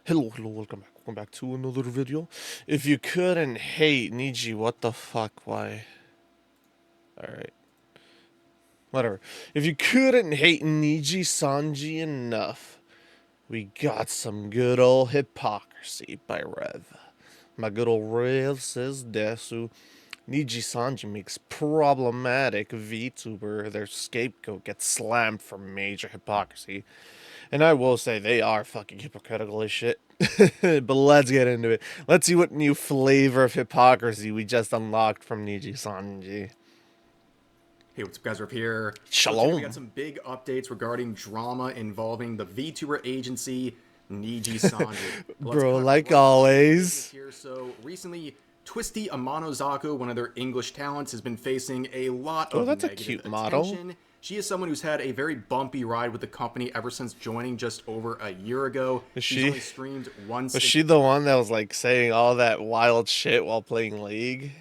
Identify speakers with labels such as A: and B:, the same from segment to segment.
A: Hello, welcome back to another video. If you couldn't hate Niji, what the fuck, why? Alright, whatever. If you couldn't hate NIJISANJI enough, we got some good old hypocrisy by Rev. My good old Rev says Desu. NIJISANJI makes problematic VTuber their scapegoat gets slammed for major hypocrisy. And I will say they are fucking hypocritical as shit. But let's get into it. Let's see what new flavor of hypocrisy we just unlocked from NIJISANJI.
B: Hey, what's up, guys? We're here. So today we got
A: Shalom.
B: some big updates regarding drama involving the VTuber agency NIJISANJI. Let's
A: Bro,
B: cut
A: like
B: right into the business
A: always.
B: here. So recently, Twisty Amanozaku, one of their English talents, has been facing a lot
A: Oh,
B: of
A: that's a
B: negative
A: cute model.
B: attention. She is someone who's had a very bumpy ride with the company ever since joining just over a year ago.
A: Is
B: She's only
A: she
B: streamed once.
A: was she the one that was like saying all that wild shit while playing League?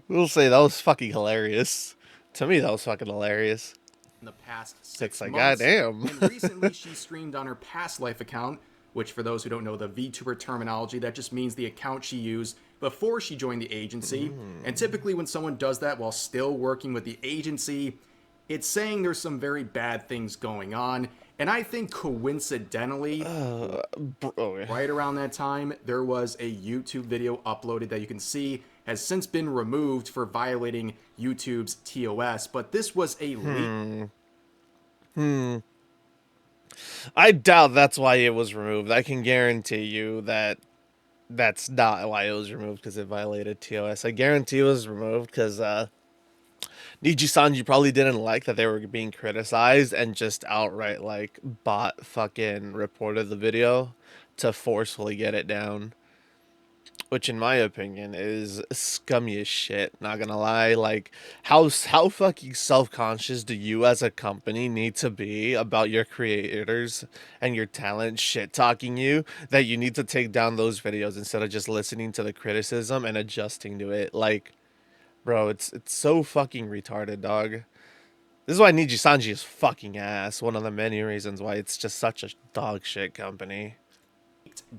A: We'll say that was fucking hilarious. To me, that was fucking hilarious.
B: In the past
A: It's
B: 6
A: like,
B: months.
A: goddamn.
B: And recently, she streamed on her past life account, which, for those who don't know the VTuber terminology, that just means the account she used before she joined the agency. And typically, when someone does that while still working with the agency, it's saying there's some very bad things going on. And I think coincidentally,
A: Okay.
B: right around that time, there was a YouTube video uploaded that you can see has since been removed for violating YouTube's TOS. But this was a leak.
A: I doubt that's why it was removed. I can guarantee you that that's not why it was removed because it violated TOS. I guarantee it was removed because Niji-sanji probably didn't like that they were being criticized and just outright like bot fucking reported the video to forcefully get it down. Which, in my opinion, is scummy as shit. Not gonna lie, like how fucking self conscious do you as a company need to be about your creators and your talent shit talking you that you need to take down those videos instead of just listening to the criticism and adjusting to it? Like, bro, it's so fucking retarded, dog. This is why Niji Sanji is fucking ass. One of the many reasons why it's just such a dog shit company.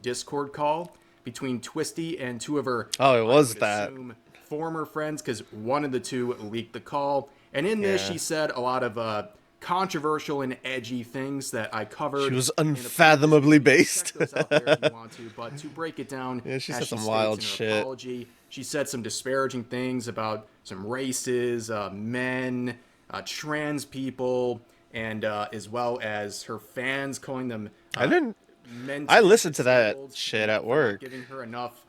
B: Discord call between Twisty and two of her,
A: Oh, it
B: I
A: was
B: would
A: that.
B: assume, former friends, because one of the two leaked the call. And in this,
A: Yeah.
B: she said a lot of controversial and edgy things that I
A: She
B: covered
A: was
B: in a previous
A: unfathomably
B: video. You can check
A: based.
B: those out there if you want to. But to break it down,
A: Yeah, she
B: as
A: said
B: she
A: some
B: states
A: wild
B: in her
A: shit.
B: apology, she said some disparaging things about some races, men, trans people, and as well as her fans calling them
A: I didn't. I
B: mentally
A: listened to that
B: disabled
A: shit
B: and
A: at
B: for not
A: work.
B: giving her enough.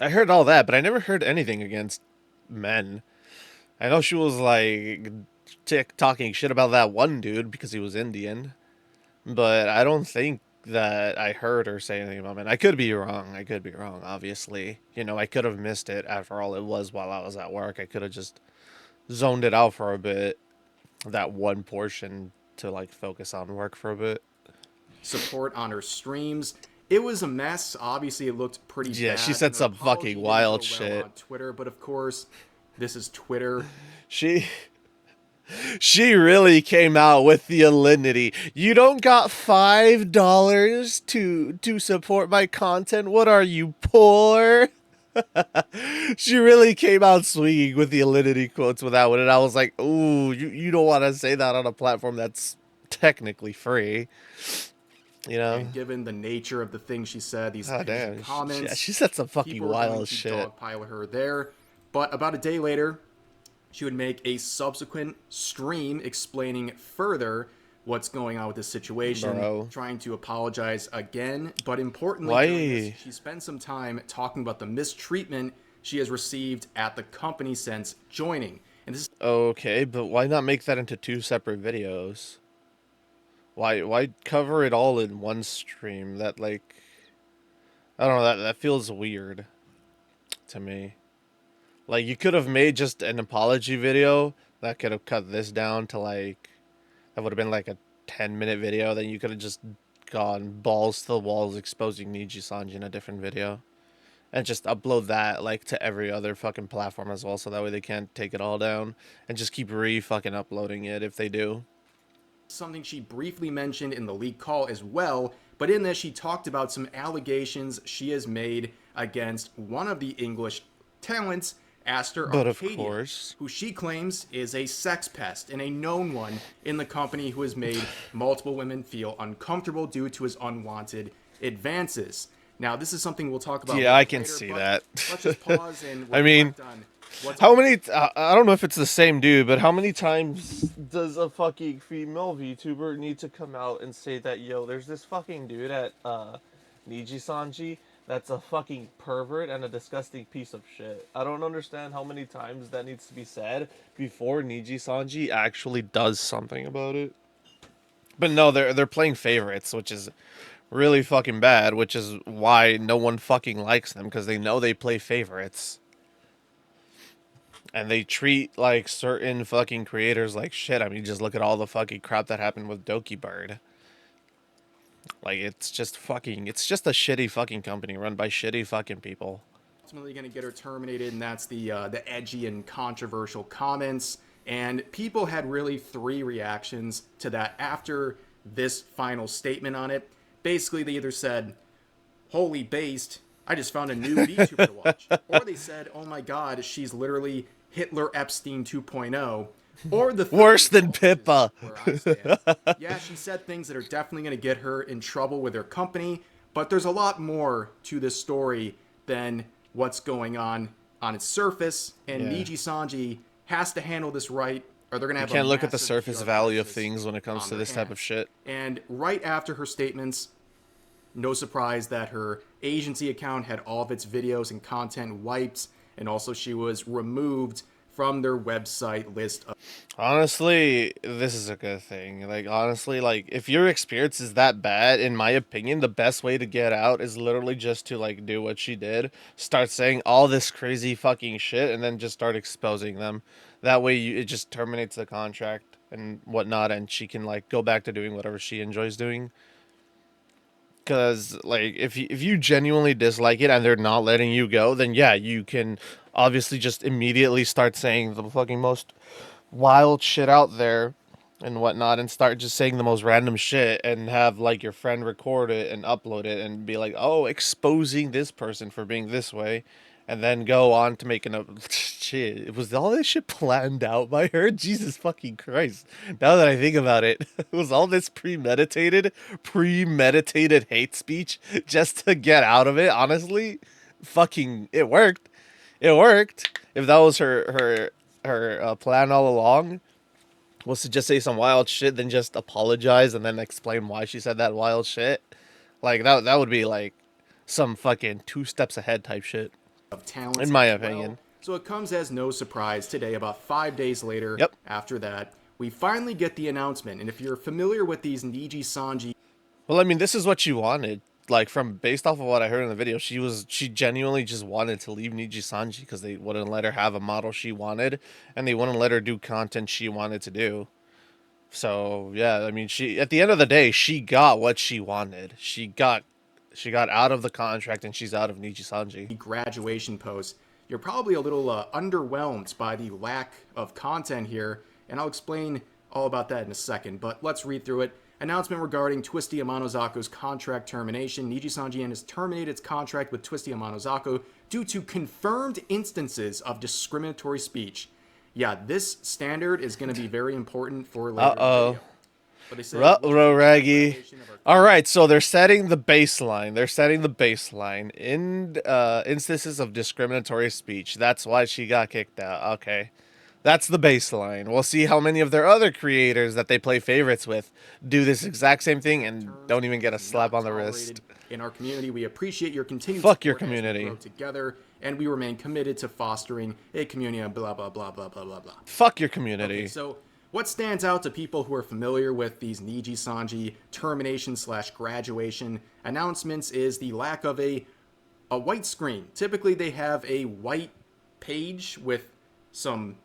A: I heard all that, but I never heard anything against men. I know she was like talking shit about that one dude because he was Indian, but I don't think that I heard her say anything about men. I could be wrong. I could be wrong, obviously. You know, I could have missed it. After all, it was while I was at work. I could have just zoned it out for a bit, that one portion, to like focus on work for a bit.
B: Support on her streams. It was a mess. Obviously, it looked pretty
A: Yeah, she
B: bad,
A: said
B: and her
A: some fucking
B: apology didn't
A: wild
B: go well
A: shit.
B: on Twitter. But of course, this is Twitter.
A: She She really came out with the alinity. You don't got $5 to support my content. What are you, poor? She really came out swinging with the alinity quotes with that one, and I was like, "Ooh, you don't want to say that on a platform that's technically free, you know?"
B: And given the nature of the things she said, these
A: Oh
B: edgy
A: damn, yeah,
B: comments,
A: she said some fucking
B: people were going
A: wild
B: to
A: shit.
B: dogpile her there. But about a day later, she would make a subsequent stream explaining further what's going on with this situation,
A: Bro,
B: trying to apologize again. But importantly, during this,
A: why?
B: she spent some time talking about the mistreatment she has received at the company since joining. And this is
A: Okay, but why not make that into two separate videos? Why cover it all in one stream? That like I don't know, that feels weird to me. Like you could have made just an apology video that could have cut this down to like that would have been like a 10-minute video. Then you could have just gone balls to the walls exposing Niji Sanji in a different video. And just upload that like to every other fucking platform as well, so that way they can't take it all down and just keep re fucking uploading it if they do.
B: something she briefly mentioned in the leak call as well, but in this she talked about some allegations she has made against one of the English talents, Aster
A: But of
B: Arcadia,
A: course.
B: who she claims is a sex pest and a known one in the company who has made multiple women feel uncomfortable due to his unwanted advances. Now, this is something we'll talk about
A: Yeah, I can
B: later,
A: see
B: but
A: that.
B: let's just pause and
A: I mean,
B: reflect on what's
A: how
B: going
A: many? I don't know if it's the same dude, but how many times does a fucking female VTuber need to come out and say that, yo, there's this fucking dude at NIJISANJI that's a fucking pervert and a disgusting piece of shit. I don't understand how many times that needs to be said before NIJISANJI actually does something about it. But no, they're playing favorites, which is really fucking bad, which is why no one fucking likes them, because they know they play favorites. And they treat like certain fucking creators like shit. I mean, just look at all the fucking crap that happened with Doki Bird. Like, it's just a shitty fucking company run by shitty fucking people.
B: ultimately going to get her terminated, and that's the edgy and controversial comments. And people had really three reactions to that after this final statement on it. Basically, they either said, "Holy based, I just found a new VTuber to watch," or they said, "Oh my god, she's literally Hitler Epstein 2.0." Or the
A: Worse
B: third,
A: than Pippa.
B: where I stand. Yeah, she said things that are definitely going to get her in trouble with her company, but there's a lot more to this story than what's going on its surface, and
A: Yeah.
B: Niji Sanji has to handle this right, or they're going to
A: You
B: have
A: can't
B: a
A: look at the
B: massive
A: surface
B: PR
A: value of
B: crisis
A: things when it comes
B: on
A: to
B: their
A: this type of
B: hands.
A: shit.
B: And right after her statements, no surprise that her agency account had all of its videos and content wiped, and also she was removed from their website list of
A: Honestly, this is a good thing. Like, honestly, like, if your experience is that bad, in my opinion, the best way to get out is literally just to, like, do what she did. Start saying all this crazy fucking shit, and then just start exposing them. That way, it just terminates the contract and whatnot, and she can, like, go back to doing whatever she enjoys doing. Because, like, if you genuinely dislike it and they're not letting you go, then yeah, you can obviously just immediately start saying the fucking most wild shit out there and whatnot, and start just saying the most random shit, and have like your friend record it and upload it and be like, oh, exposing this person for being this way, and then go on to making a shit. Was all this shit planned out by her? Jesus fucking Christ. Now that I think about it, was all this premeditated hate speech just to get out of it? Honestly, fucking it worked. It worked. If that was her plan all along, was to just say some wild shit, then just apologize and then explain why she said that wild shit. Like, that would be like some fucking two steps ahead type shit,
B: talents
A: in my
B: as
A: opinion.
B: well. So it comes as no surprise today, about 5 days later
A: Yep.
B: after that, we finally get the announcement. And if you're familiar with these Niji Sanji
A: Well, I mean, this is what she wanted. Like, from based off of what I heard in the video, she genuinely just wanted to leave Nijisanji because they wouldn't let her have a model she wanted, and they wouldn't let her do content she wanted to do. So yeah, I mean, she at the end of the day, she got what she wanted. She got out of the contract, and she's out of Nijisanji.
B: graduation post, you're probably a little underwhelmed by the lack of content here, and I'll explain all about that in a second, but let's read through it. Announcement regarding Twisty Amanozako's contract termination. Niji Sanjian has terminated its contract with Twisty Amanozako due to confirmed instances of discriminatory speech. Yeah, this standard is going to be very important for later in the video. But they say
A: Ruh-roh, Raggy.
B: violation of our
A: All right, so they're setting the baseline. They're setting the baseline in instances of discriminatory speech. That's why she got kicked out. Okay. That's the baseline. We'll see how many of their other creators that they play favorites with do this exact same thing and don't even get a slap on the wrist.
B: In our community, we appreciate your continued
A: Fuck your
B: support as we
A: community.
B: grow together, and we remain committed to fostering a community of blah blah blah blah blah blah blah.
A: Fuck your community.
B: Okay, so what stands out to people who are familiar with these Niji Sanji termination/graduation announcements is the lack of a white screen. Typically, they have a white page with some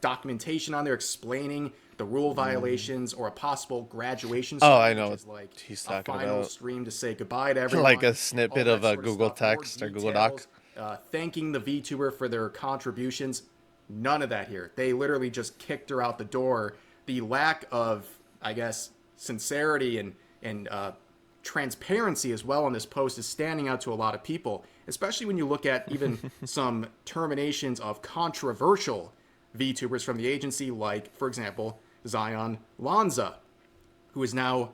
B: documentation on there explaining the rule violations or a possible graduation stream,
A: I know
B: which is
A: what
B: like
A: he's
B: a
A: talking
B: final
A: about.
B: stream to say goodbye to everyone.
A: Like a snippet
B: all
A: of
B: that
A: a
B: sort
A: Google
B: stuff. More
A: text or Google Doc.
B: details, thanking the VTuber for their contributions. None of that here. They literally just kicked her out the door. The lack of, I guess, sincerity and transparency as well on this post is standing out to a lot of people, especially when you look at even some terminations of controversial VTubers from the agency, like, for example, Zion Lanza, who is now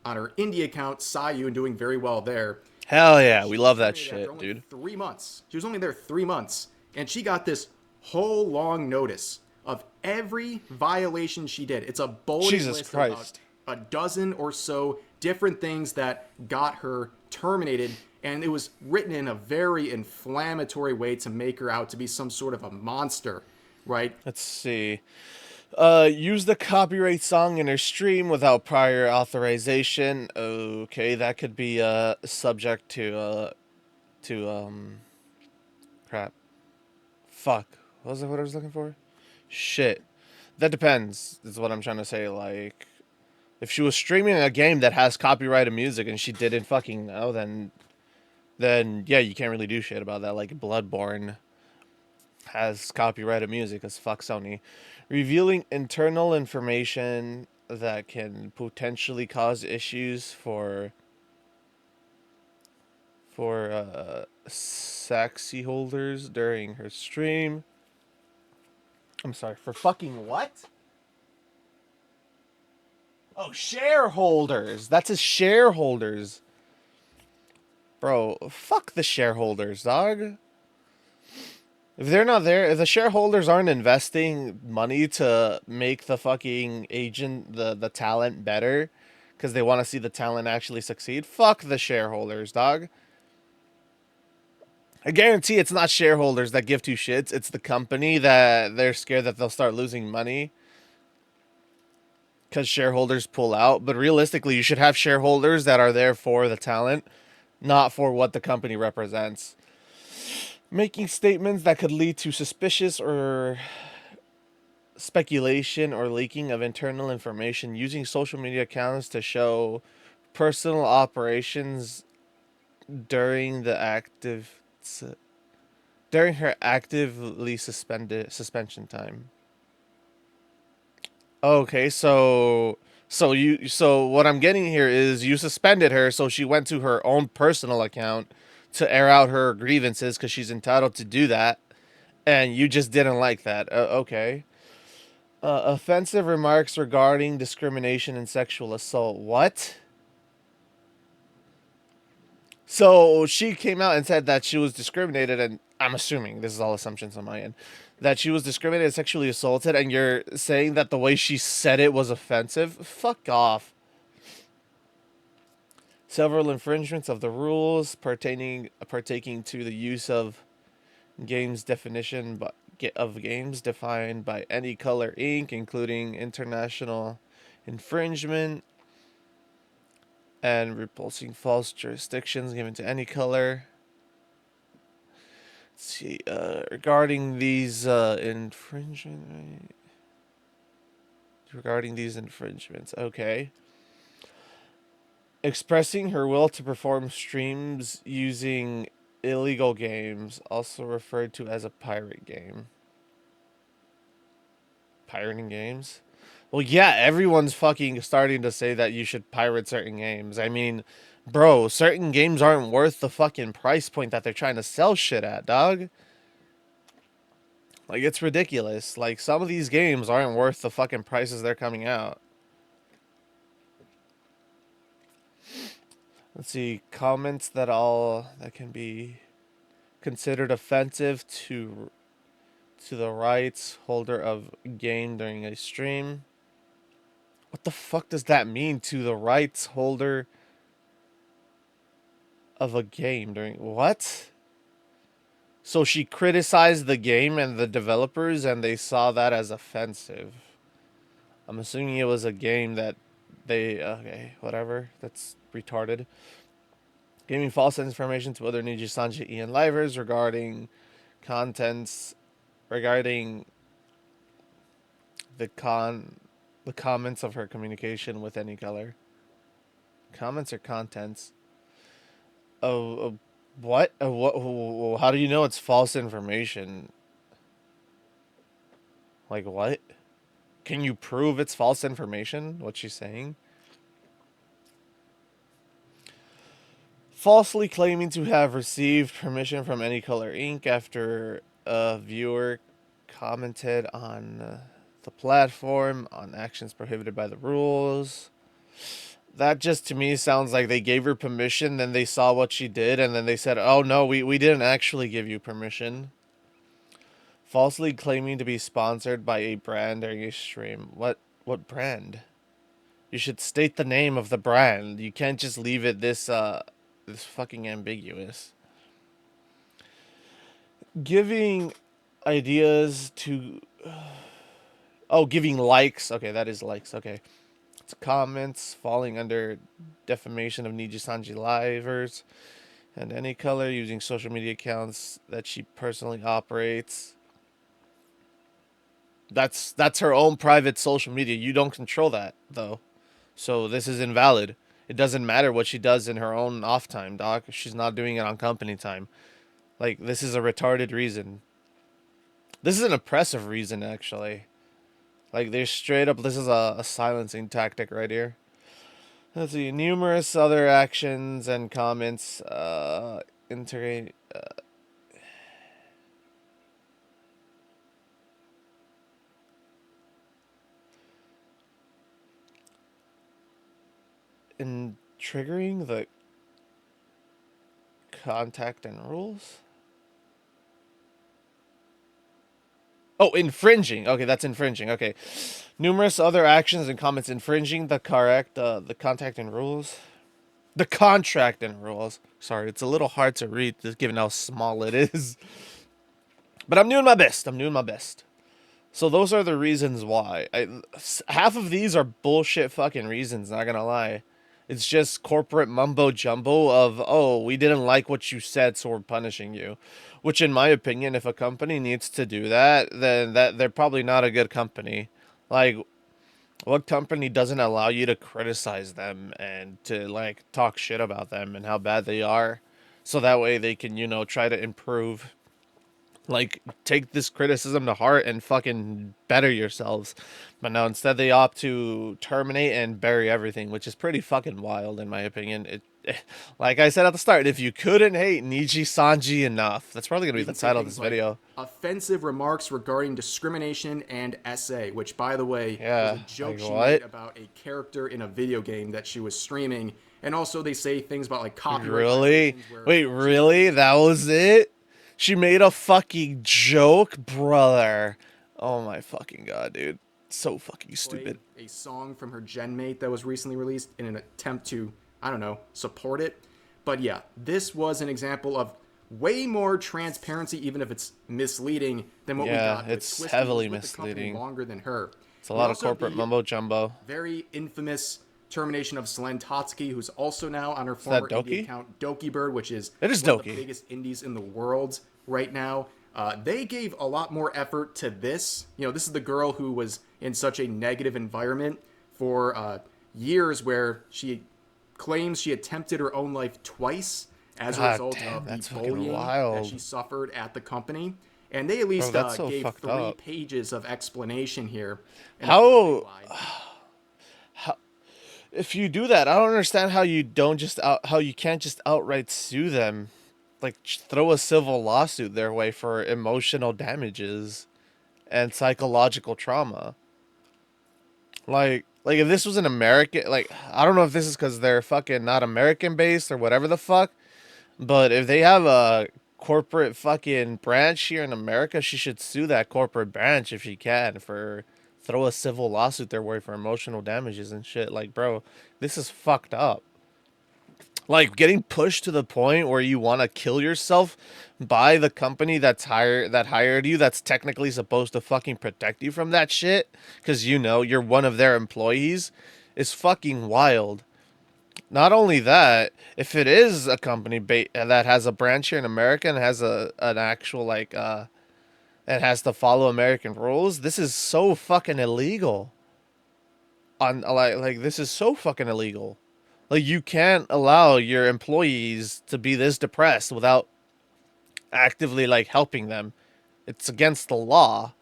B: on her indie account, Sayu, and doing very well there.
A: Hell
B: And
A: yeah, we
B: she was
A: love that
B: terminated after
A: shit,
B: only
A: dude.
B: 3 months. She was only there 3 months, and she got this whole long notice of every violation she did. It's a bulletin
A: Jesus
B: list of about
A: Christ.
B: a dozen or so different things that got her terminated, and it was written in a very inflammatory way to make her out to be some sort of a monster, right?
A: Let's see. Use the copyright song in her stream without prior authorization. Okay, that could be subject to crap. Fuck. What was that what I was looking for? Shit. That depends, is what I'm trying to say. Like, if she was streaming a game that has copyrighted music and she didn't fucking know, then yeah, you can't really do shit about that. Like Bloodborne has copyrighted music as fuck Sony. Revealing internal information that can potentially cause issues for Saxy holders during her stream. I'm sorry, for fucking what? Oh, shareholders. That's his shareholders. Bro, fuck the shareholders, dog. If they're not there, if the shareholders aren't investing money to make the fucking agent, the talent better, because they want to see the talent actually succeed, fuck the shareholders, dog. I guarantee it's not shareholders that give two shits. It's the company that they're scared that they'll start losing money because shareholders pull out. But realistically, you should have shareholders that are there for the talent, not for what the company represents. Making statements that could lead to suspicious or speculation or leaking of internal information, using social media accounts to show personal operations during the during her actively suspended suspension time. Okay, so what I'm getting here is you suspended her, so she went to her own personal account to air out her grievances because she's entitled to do that, and you just didn't like that. Okay. Offensive remarks regarding discrimination and sexual assault. What? So she came out and said that she was discriminated, and I'm assuming this is all assumptions on my end, that she was discriminated, sexually assaulted, and you're saying that the way she said it was offensive? Fuck off. Several infringements of the rules partaking to the use of games definition of games defined by any color ink, including international infringement and repulsing false jurisdictions given to any color. Let's see, regarding these regarding these infringements, okay. Expressing her will to perform streams using illegal games, also referred to as a pirate game. Pirating games? Well, yeah, everyone's fucking starting to say that you should pirate certain games. I mean, bro, certain games aren't worth the fucking price point that they're trying to sell shit at, dog. Like, it's ridiculous. Like, some of these games aren't worth the fucking prices they're coming out. Let's see, comments that can be considered offensive to the rights holder of game during a stream. What the fuck does that mean, to the rights holder of a game during what? So she criticized the game and the developers and they saw that as offensive. I'm assuming it was a game that okay, whatever. That's retarded. Giving false information to other NIJISANJI and livers regarding contents regarding the the comments of her communication with any color. Comments or contents? Oh, what? How do you know it's false information? Like what? Can you prove it's false information? What she's saying? falsely claiming to have received permission from Any Color Inc. after a viewer commented on the platform on actions prohibited by the rules. That just to me sounds like they gave her permission, then they saw what she did, and then they said, oh no, we didn't actually give you permission. Falsely claiming to be sponsored by a brand during a stream. What brand? You should state the name of the brand. You can't just leave it this fucking ambiguous. Giving ideas to giving likes. Okay, that is likes. Okay. It's comments falling under defamation of NIJISANJI livers and Any Color using social media accounts that she personally operates. That's her own private social media. You don't control that though. So this is invalid. It doesn't matter what she does in her own off time, doc. She's not doing it on company time. Like, this is a retarded reason. This is an oppressive reason, actually. Like, they're straight up, this is a silencing tactic right here. Let's see, numerous other actions and comments, integrate, in triggering the contact and rules. Oh, infringing. Okay, that's infringing. Okay. Numerous other actions and comments infringing the the contact and rules. The contract and rules. Sorry, it's a little hard to read just given how small it is. But I'm doing my best. I'm doing my best. So those are the reasons why. Half of these are bullshit fucking reasons, not gonna lie. It's just corporate mumbo jumbo of, oh, we didn't like what you said, so we're punishing you. Which, in my opinion, if a company needs to do that, then they're probably not a good company. Like, what company doesn't allow you to criticize them and to, like, talk shit about them and how bad they are? So that way they can, try to improve. Like, take this criticism to heart and fucking better yourselves. But no, instead they opt to terminate and bury everything, which is pretty fucking wild in my opinion. Like I said at the start, if you couldn't hate NIJISANJI enough, that's probably going to be the title of this video.
B: Offensive remarks regarding discrimination and SA, which, by the way,
A: Yeah,
B: was a joke
A: like
B: she
A: what?
B: made about a character in a video game that she was streaming. And also they say things about, like, copyright.
A: Really? Wait, really? That was it? She made a fucking joke, brother. Oh my fucking god, dude. So fucking stupid.
B: A song from her genmate that was recently released in an attempt to, I don't know, support it. But yeah, this was an example of way more transparency, even if it's misleading, than what we got.
A: Yeah, it's heavily misleading.
B: Longer than her.
A: It's a lot of corporate mumbo jumbo.
B: Very infamous termination of Selene Totsky, who's also now on her former indie account DokiBird, which is one of the biggest indies in the world right now. They gave a lot more effort to this. This is the girl who was in such a negative environment for years, where she claims she attempted her own life twice as a result of the bullying that she suffered at the company. And they at least gave 3 pages of explanation here.
A: How if you do that, I don't understand how you can't just outright sue them. Like, throw a civil lawsuit their way for emotional damages and psychological trauma. Like if this was an American, like, I don't know if this is because they're fucking not American based or whatever the fuck, but if they have a corporate fucking branch here in America, she should sue that corporate branch if she can for throw a civil lawsuit their way for emotional damages and shit. Like, bro, this is fucked up. Like, getting pushed to the point where you want to kill yourself by the company that hired you, that's technically supposed to fucking protect you from that shit, because you're one of their employees, is fucking wild. Not only that, if it is a company that has a branch here in America and has an actual, like, it has to follow American rules, this is so fucking illegal. This is so fucking illegal. Like, you can't allow your employees to be this depressed without actively, like, helping them. It's against the law.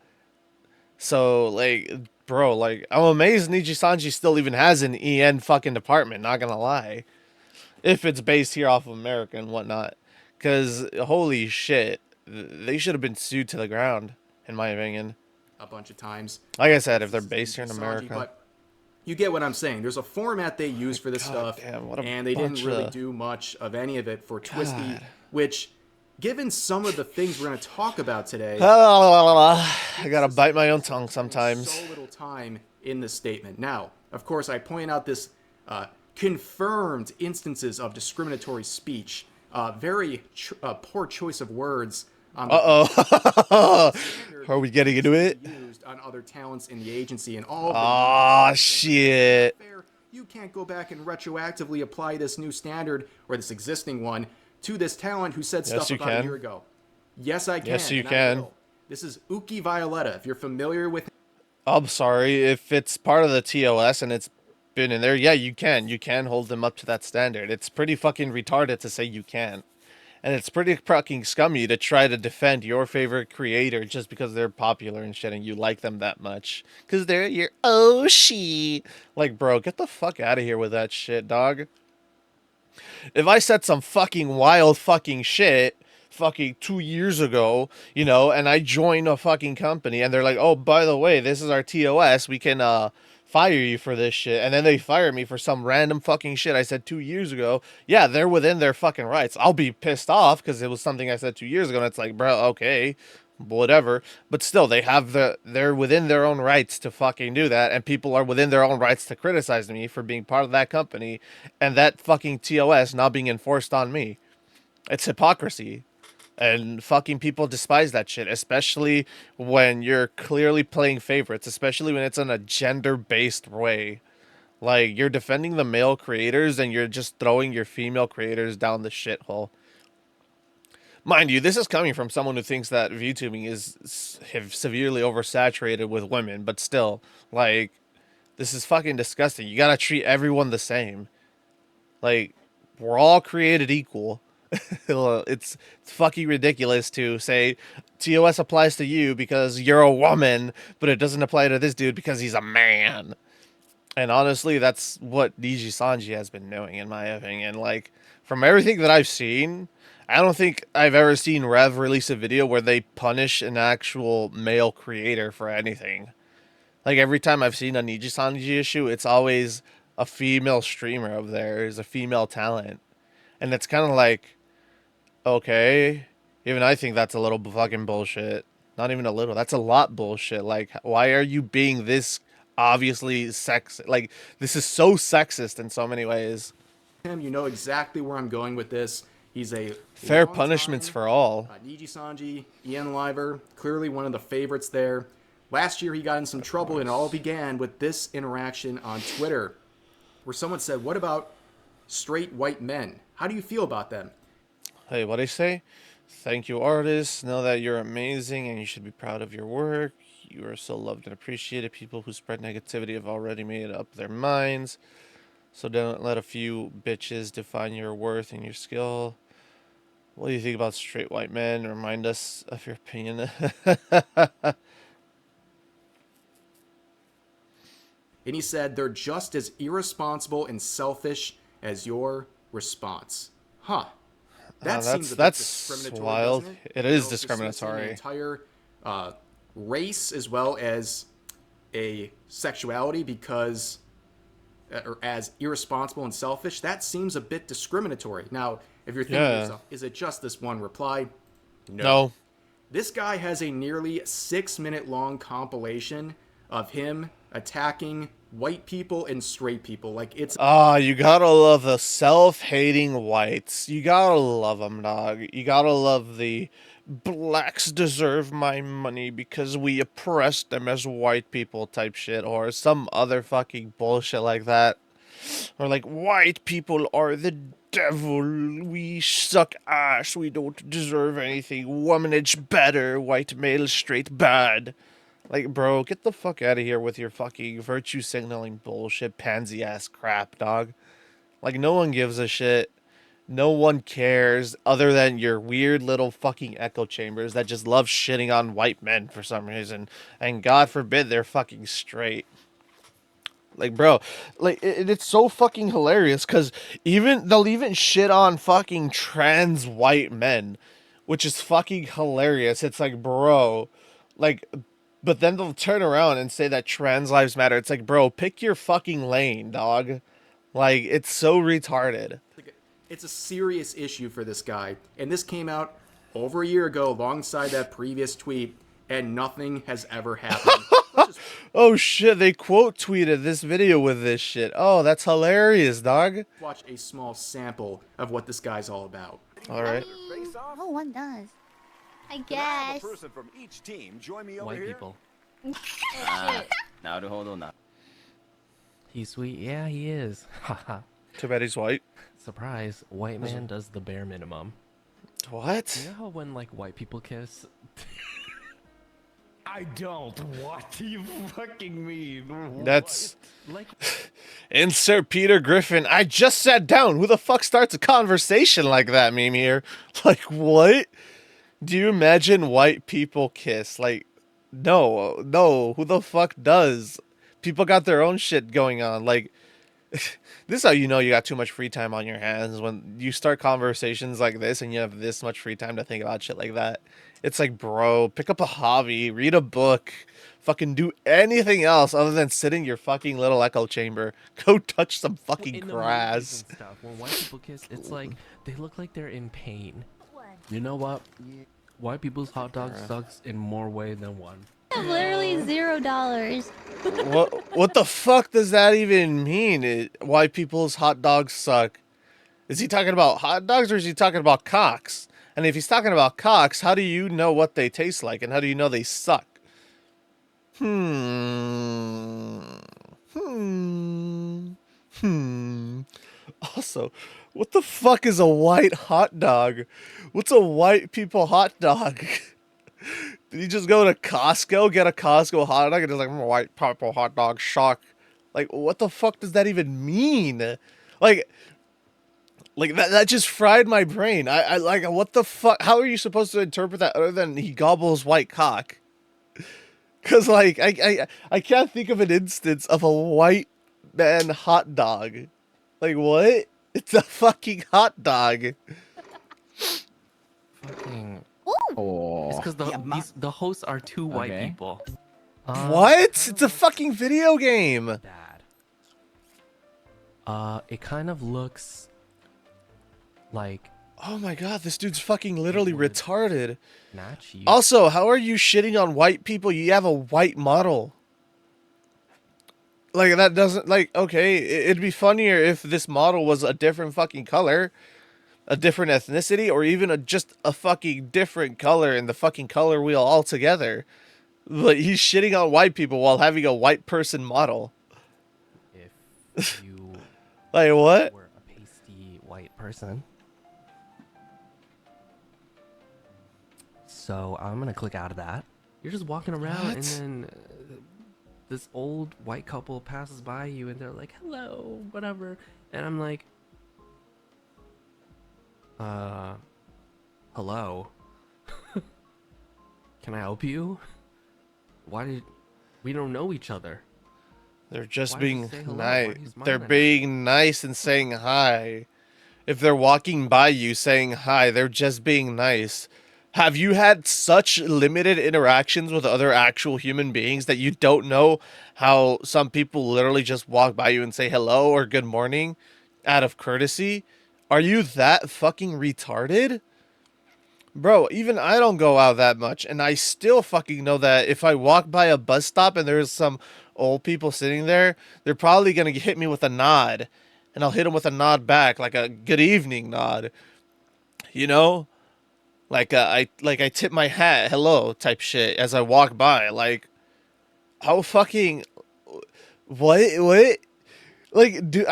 A: So, like, bro, like, I'm amazed NIJISANJI still even has an EN fucking department, not gonna lie. if it's based here off of America and whatnot. Because holy shit, they should have been sued to the ground, in my opinion.
B: a bunch of times.
A: Like I said,
B: Yes,
A: if they're
B: this is
A: based here in
B: NIJISANJI,
A: America.
B: but you get what I'm saying. There's a format they use for this
A: God
B: stuff,
A: damn, what a
B: and they didn't
A: bunch
B: really
A: of
B: do much of any of it for Twisty,
A: God.
B: which, given some of the things we're going to talk about today,
A: I
B: gives
A: gotta
B: us
A: bite my own
B: reason
A: tongue
B: to spend so
A: sometimes.
B: little time in this statement. Now, of course, I point out this confirmed instances of discriminatory speech, very poor choice of words on the
A: Uh oh.
B: standard
A: Are we getting
B: needs
A: into
B: to
A: it?
B: be used on other talents in the agency, and all of the unions
A: Ah,
B: seem to think that this is not
A: shit.
B: fair. You can't go back and retroactively apply this new standard or this existing one to this talent who said
A: Yes,
B: stuff
A: you
B: about a year
A: can.
B: ago. Yes, I
A: Yes,
B: can,
A: you
B: and I
A: can.
B: will. This is UkiVioleta. If you're familiar with
A: I'm sorry. If it's part of the TOS and it's been in there, yeah, you can. You can hold them up to that standard. It's pretty fucking retarded to say you can't. And it's pretty fucking scummy to try to defend your favorite creator just because they're popular and shit and you like them that much. Because they're your Oshi. Like, bro, get the fuck out of here with that shit, dog. If I said some fucking wild fucking shit fucking 2 years ago, and I join a fucking company and they're like, oh, by the way, this is our TOS, we can fire you for this shit, and then they fire me for some random fucking shit I said 2 years ago, yeah, they're within their fucking rights. I'll be pissed off because it was something I said 2 years ago, and it's like, bro, okay, whatever, but still they're within their own rights to fucking do that, and people are within their own rights to criticize me for being part of that company and that fucking TOS not being enforced on me. It's hypocrisy. And fucking people despise that shit, especially when you're clearly playing favorites, especially when it's in a gender based way. Like, you're defending the male creators and you're just throwing your female creators down the shithole. Mind you, this is coming from someone who thinks that VTubing is severely oversaturated with women, but still, like, this is fucking disgusting. You gotta treat everyone the same. Like, we're all created equal. it's fucking ridiculous to say TOS applies to you because you're a woman, but it doesn't apply to this dude because he's a man. And honestly, that's what NIJISANJI has been doing, in my opinion. Like, from everything that I've seen, I don't think I've ever seen Rev release a video where they punish an actual male creator for anything. Like, every time I've seen a NIJISANJI issue, it's always a female streamer of theirs, a female talent. And it's kind of like, okay, even I think that's a little fucking bullshit. Not even a little. That's a lot bullshit. Like, why are you being this obviously sex? Like, this is so sexist in so many ways.
B: him, you know exactly where I'm going with this. He's a
A: Fair
B: long
A: punishments
B: time
A: for all.
B: NIJISANJI, Ian Liver, clearly one of the favorites there. Last year he got in some trouble, and it all began with this interaction on Twitter, where someone said, "What about straight white men? How do you feel about them?"
A: Hey, what I say? Thank you, artists. Know that you're amazing and you should be proud of your work. You are so loved and appreciated. People who spread negativity have already made up their minds. So don't let a few bitches define your worth and your skill. What do you think about straight white men? Remind us of your opinion.
B: And he said, "They're just as irresponsible and selfish as your response." Huh. That seems a bit
A: That's
B: discriminatory,
A: wild.
B: doesn't it?
A: It
B: You
A: is
B: know, dismissing an
A: discriminatory.
B: entire uh, race as well as a sexuality because or as irresponsible and selfish. That seems a bit discriminatory. Now, if you're thinking to
A: Yeah.
B: yourself, is it just this one reply? No.
A: No.
B: This guy has a nearly 6 minute long compilation of him attacking white people and straight people. Like, it's
A: Ah, you gotta love the self-hating whites. You gotta love them, dog. You gotta love the blacks deserve my money because we oppressed them as white people type shit, or some other fucking bullshit like that. Or like, white people are the devil. We suck ass. We don't deserve anything. Womanage better. White male straight bad. Like, bro, get the fuck out of here with your fucking virtue signaling bullshit, pansy ass crap, dog. Like, no one gives a shit. No one cares other than your weird little fucking echo chambers that just love shitting on white men for some reason. And God forbid they're fucking straight. Like, bro, like it's so fucking hilarious because they'll even shit on fucking trans white men, which is fucking hilarious. It's like, bro, like, but then they'll turn around and say that trans lives matter. It's like, bro, pick your fucking lane, dog. Like, it's so retarded.
B: It's a serious issue for this guy, and this came out over a year ago alongside that previous tweet, and nothing has ever happened.
A: Oh shit, they quote tweeted this video with this shit. Oh, that's hilarious, dog.
B: Watch a small sample of what this guy's all about.
A: All right.
C: Oh, one does. I
D: Can I have a
C: guess.
D: person from each team join me over
E: White
D: here?
E: people.
F: Now hold on.
E: He's sweet. Yeah, he is. Haha.
A: Too bad he's white.
E: Surprise. White man does the bare minimum.
A: What?
E: You know how when like white people kiss?
G: I don't. What do you fucking mean?
A: That's
E: Like
A: insert Peter Griffin. I just sat down. Who the fuck starts a conversation like that, meme here? Like, what? Do you imagine white people kiss? Like, no. Who the fuck does? People got their own shit going on. Like, this is how you know you got too much free time on your hands, when you start conversations like this and you have this much free time to think about shit like that. It's like, bro, pick up a hobby, read a book, fucking do anything else other than sit in your fucking little echo chamber. Go touch some fucking
E: in the
A: grass.
E: movies and stuff, when white people kiss, it's like they look like they're in pain. You know what? White people's hot dog sucks in more way than one.
C: Literally $0.
A: What the fuck does that even mean? White people's hot dogs suck. Is he talking about hot dogs or is he talking about cocks? And if he's talking about cocks, how do you know what they taste like? And how do you know they suck? Also, what the fuck is a white hot dog? What's a white people hot dog? Did you just go to Costco, get a Costco hot dog, and just like, white people hot dog, shock? Like, what the fuck does that even mean? Like that just fried my brain. I like, what the fuck? How are you supposed to interpret that other than he gobbles white cock? Cause like, I can't think of an instance of a white man hot dog. Like, what? It's a fucking hot dog.
E: Fucking.
F: Oh.
E: It's because the hosts are two white
F: Okay.
E: people.
A: What? It's a fucking video game.
E: Bad. It kind of looks like
A: Oh my god, this dude's fucking literally
E: Would.
A: retarded.
E: not you.
A: Also, how are you shitting on white people? You have a white model. Like, that doesn't, like, okay, it'd be funnier if this model was a different fucking color, a different ethnicity, or even just a fucking different color in the fucking color wheel altogether. But he's shitting on white people while having a white person model.
E: If you
A: Like, what?
E: were a pasty white person. So I'm gonna click out of that. You're just walking around and
A: What?
E: then this old white couple passes by you and they're like, hello, whatever. And I'm like, hello. Can I help you? We don't know each other.
A: They're just
E: Why does it
A: being
E: say hello? Why are
A: nice.
E: you
A: They're
E: smiling at
A: being nice and saying hi. If they're walking by you saying hi, they're just being nice. Have you had such limited interactions with other actual human beings that you don't know how some people literally just walk by you and say hello or good morning out of courtesy? Are you that fucking retarded? Bro, even I don't go out that much, and I still fucking know that if I walk by a bus stop and there's some old people sitting there, they're probably gonna hit me with a nod, and I'll hit them with a nod back, like a good evening nod. You know? Like I tip my hat, hello type shit as I walk by. Like, how fucking what? Like, dude,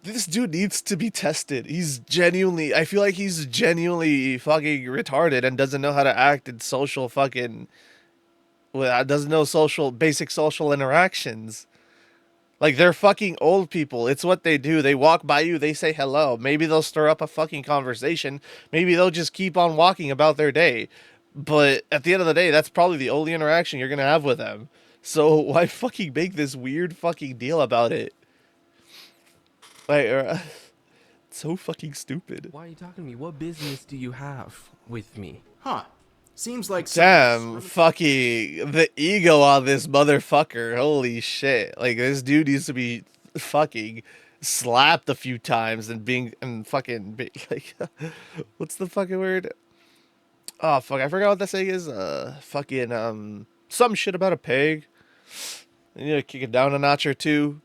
A: this dude needs to be tested. He's genuinely, I feel like he's genuinely fucking retarded and doesn't know how to act in social fucking, well, doesn't know basic social interactions. Like, they're fucking old people. It's what they do. They walk by you, they say hello. Maybe they'll stir up a fucking conversation. Maybe they'll just keep on walking about their day. But at the end of the day, that's probably the only interaction you're gonna have with them. So why fucking make this weird fucking deal about it? Like, so fucking stupid.
E: Why are you talking to me? What business do you have with me?
B: Huh. Seems like some
A: Damn, fucking the ego on this motherfucker. Holy shit. Like, this dude needs to be fucking slapped a few times and fucking be, like, what's the fucking word? Oh, fuck, I forgot what that saying is. Fucking, some shit about a pig. You need to kick it down a notch or two.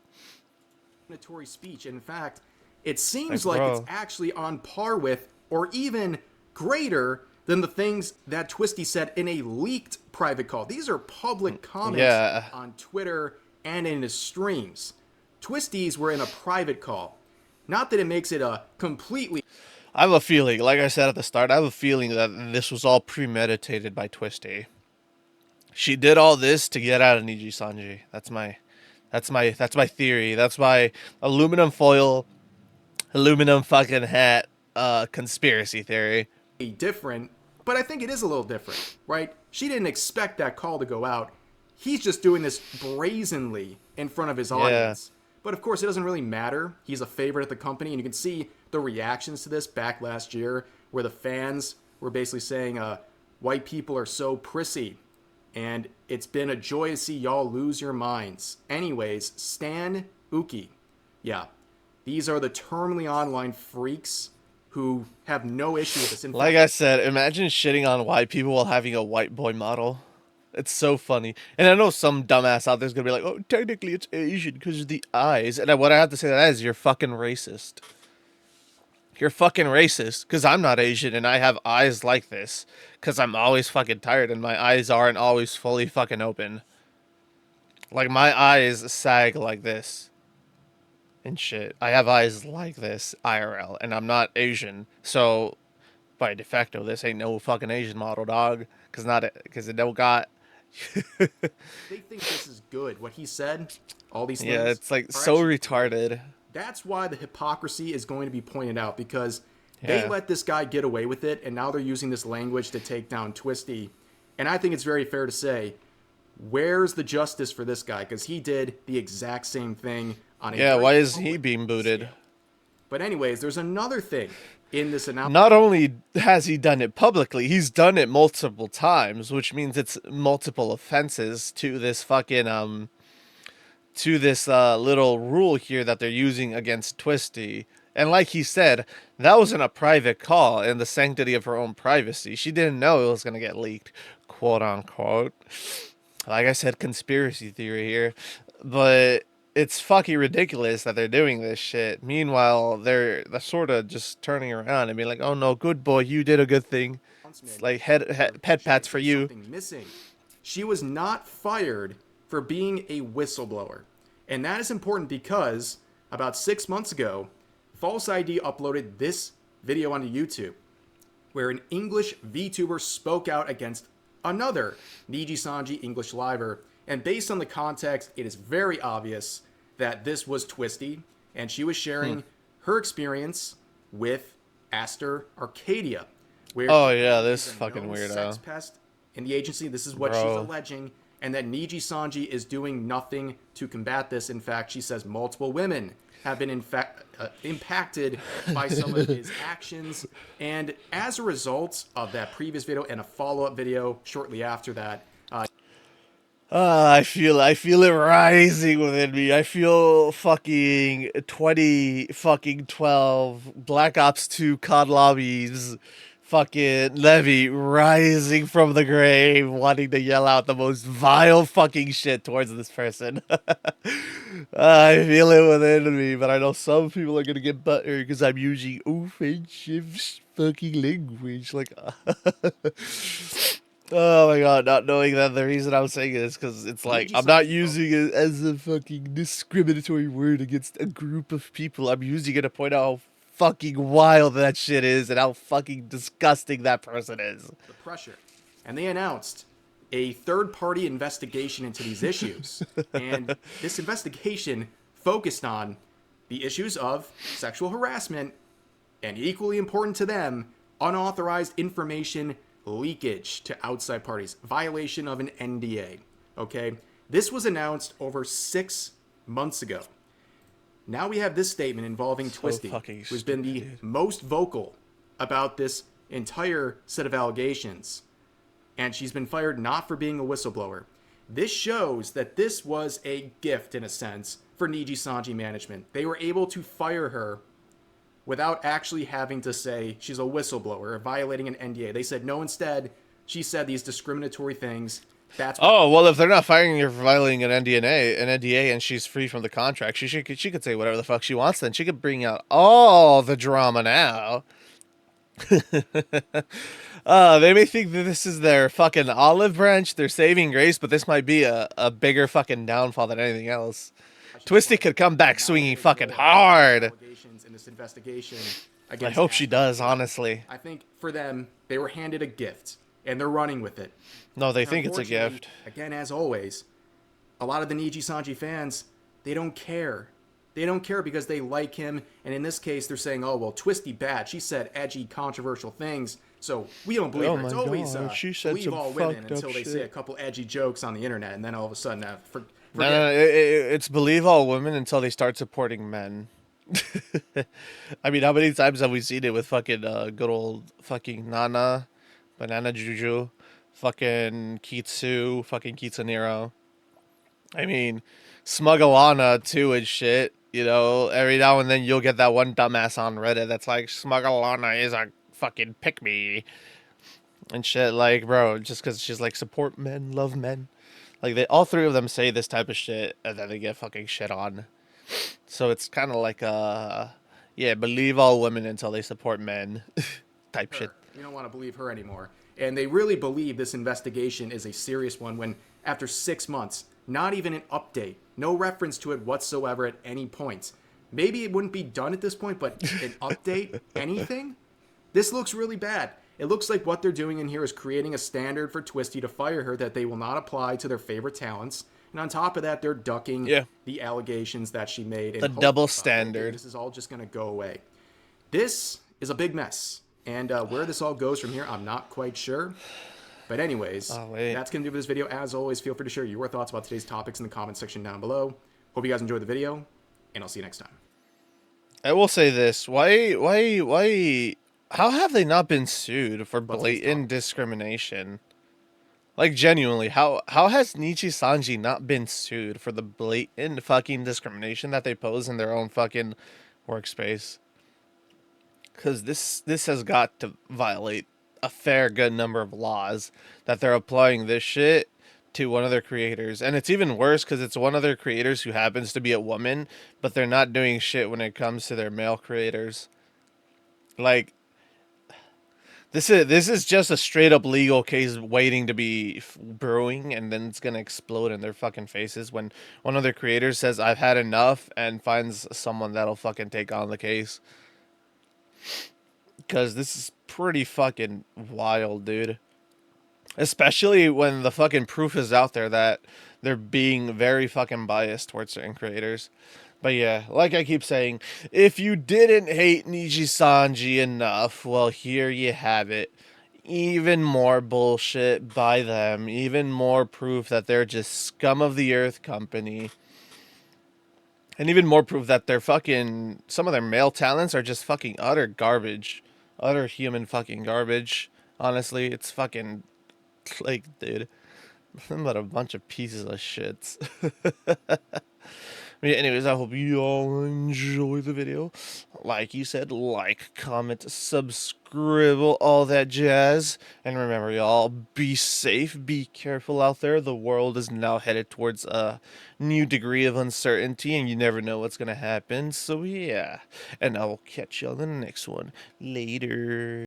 B: discriminatory speech. In fact, it seems
A: Like,
B: like
A: bro.
B: it's actually on par with or even greater than the things that Twisty said in a leaked private call. These are public comments
A: Yeah.
B: on Twitter and in his streams. Twisties were in a private call. Not that it makes it a completely
A: I have a feeling, like I said at the start, I have a feeling that this was all premeditated by Twisty. She did all this to get out of NIJISANJI. That's my theory. That's my aluminum foil, aluminum fucking hat, conspiracy theory.
B: different, but I think it is a little different, right? She didn't expect that call to go out. He's just doing this brazenly in front of his audience. But of course, it doesn't really matter. He's a favorite at the company, and you can see the reactions to this back last year, where the fans were basically saying, white people are so prissy, and it's been a joy to see y'all lose your minds. Anyways, Stan Uki. Yeah, these are the terminally online freaks who have no issue with this. In
A: Like I said, imagine shitting on white people while having a white boy model. It's so funny. And I know some dumbass out there's gonna be like, oh, technically it's Asian because of the eyes. And what I have to say to that is you're fucking racist. You're fucking racist because I'm not Asian and I have eyes like this because I'm always fucking tired and my eyes aren't always fully fucking open. Like, my eyes sag like this and shit. I have eyes like this IRL and I'm not Asian. So by de facto, this ain't no fucking Asian model, dog. Because it don't got.
B: they think this is good. What he said, all these things.
A: Yeah, it's like
B: are
A: so
B: actually-
A: retarded.
B: That's why the hypocrisy is going to be pointed out, because they
A: Yeah.
B: let this guy get away with it, and now they're using this language to take down Twisty. And I think it's very fair to say, where's the justice for this guy? Because he did the exact same thing on a
A: Yeah,
B: very
A: why is he
B: public
A: being booted?
B: scale. But anyways, there's another thing in this announcement.
A: Not only has he done it publicly, he's done it multiple times, which means it's multiple offenses to this fucking to this little rule here that they're using against Twisty. And like he said, that was in a private call in the sanctity of her own privacy. She didn't know it was going to get leaked, quote unquote. Like I said, conspiracy theory here. But it's fucking ridiculous that they're doing this shit. Meanwhile, they're sort of just turning around and being like, oh no, good boy, you did a good thing. It's like pet pats for you.
B: Something missing. She was not fired for being a whistleblower. And that is important because about 6 months ago, False ID uploaded this video onto YouTube where an English VTuber spoke out against another NIJISANJI English liver. And based on the context, it is very obvious that this was Twisty, and she was sharing her experience with Aster Arcadia. Where
A: Oh
B: she
A: yeah,
B: is
A: this
B: a
A: fucking
B: known
A: weirdo.
B: sex pest in the agency. This is what she's
A: Bro.
B: alleging, and that NIJISANJI is doing nothing to combat this. In fact, she says multiple women have been impacted by some of his actions, and as a result of that previous video and a follow-up video shortly after that,
A: I feel it rising within me. I feel fucking 12 Black Ops 2 COD lobbies, fucking Levy rising from the grave, wanting to yell out the most vile fucking shit towards this person. I feel it within me, but I know some people are gonna get buttered because I'm using offensive fucking language. Like, oh my god, not knowing that the reason I'm saying it is because it's like, I'm not using it as a fucking discriminatory word against a group of people. I'm using it to point out how fucking wild that shit is and how fucking disgusting that person is.
B: the pressure. And they announced a third-party investigation into these issues. And this investigation focused on the issues of sexual harassment and, equally important to them, unauthorized information leakage to outside parties, violation of an NDA. Okay? This was announced over 6 months ago. Now we have this statement involving Twisty, who's been the most vocal about this entire set of allegations. And she's been fired not for being a whistleblower. This shows that this was a gift, in a sense, for NIJISANJI management. They were able to fire her without actually having to say she's a whistleblower or violating an NDA. They said no, instead, she said these discriminatory things. That's
A: Oh, well, if they're not firing her for violating an NDA, and she's free from the contract, she could say whatever the fuck she wants. Then she could bring out all the drama now. They may think that this is their fucking olive branch, their saving grace, but this might be a bigger fucking downfall than anything else. Twisty could come back swinging fucking hard.
B: In this investigation
A: I hope she does, honestly.
B: I think for them, they were handed a gift, and they're running with it.
A: No, they think it's a gift.
B: Again, as always, a lot of the NIJISANJI fans, they don't care. They don't care because they like him, and in this case, they're saying, oh, well, Twisty bad. She said edgy, controversial things, so we don't believe her. It's always
A: she said
B: believe
A: some
B: all women until they
A: shit.
B: say a couple edgy jokes on the internet, and then all of a sudden,
A: No, it's believe all women until they start supporting men. I mean, how many times have we seen it with fucking good old fucking Nana, Banana Juju, fucking Kitsu, fucking Kitsuniro. I mean, Smuggalana too and shit. You know, every now and then you'll get that one dumbass on Reddit that's like, Smuggalana is a fucking pick-me. And shit, like, bro, just because she's like, support men, love men. Like, all three of them say this type of shit, and then they get fucking shit on. So it's kind of like, yeah, believe all women until they support men type shit.
B: You don't want to believe her anymore. And they really believe this investigation is a serious one when, after 6 months, not even an update, no reference to it whatsoever at any point. Maybe it wouldn't be done at this point, but an update, anything? This looks really bad. It looks like what they're doing in here is creating a standard for Twisty to fire her that they will not apply to their favorite talents. And on top of that, they're ducking the allegations that she made.
A: The double standard.
B: This is all just going to go away. This is a big mess. And where this all goes from here, I'm not quite sure. But anyways, that's going to do for this video. As always, feel free to share your thoughts about today's topics in the comment section down below. Hope you guys enjoyed the video, and I'll see you next time.
A: I will say this. Why... How have they not been sued for blatant discrimination? Like, genuinely, how has NIJISANJI not been sued for the blatant fucking discrimination that they pose in their own fucking workspace? Because this has got to violate a fair good number of laws that they're applying this shit to one of their creators. And it's even worse because it's one of their creators who happens to be a woman, but they're not doing shit when it comes to their male creators. Like, this is just a straight up legal case waiting to be brewing, and then it's gonna explode in their fucking faces when one of their creators says, I've had enough, and finds someone that'll fucking take on the case. Because this is pretty fucking wild, dude. Especially when the fucking proof is out there that they're being very fucking biased towards certain creators. But yeah, like I keep saying, if you didn't hate NIJISANJI enough, well, here you have it. Even more bullshit by them. Even more proof that they're just scum of the earth company. And even more proof that they're fucking... Some of their male talents are just fucking utter garbage. Utter human fucking garbage. Honestly, it's fucking... Like, dude. Nothing but a bunch of pieces of shits. Yeah, anyways, I hope you all enjoy the video. Like you said, like, comment, subscribe, all that jazz. And remember, y'all, be safe, be careful out there. The world is now headed towards a new degree of uncertainty, and you never know what's going to happen. So, yeah. And I will catch y'all in the next one. Later.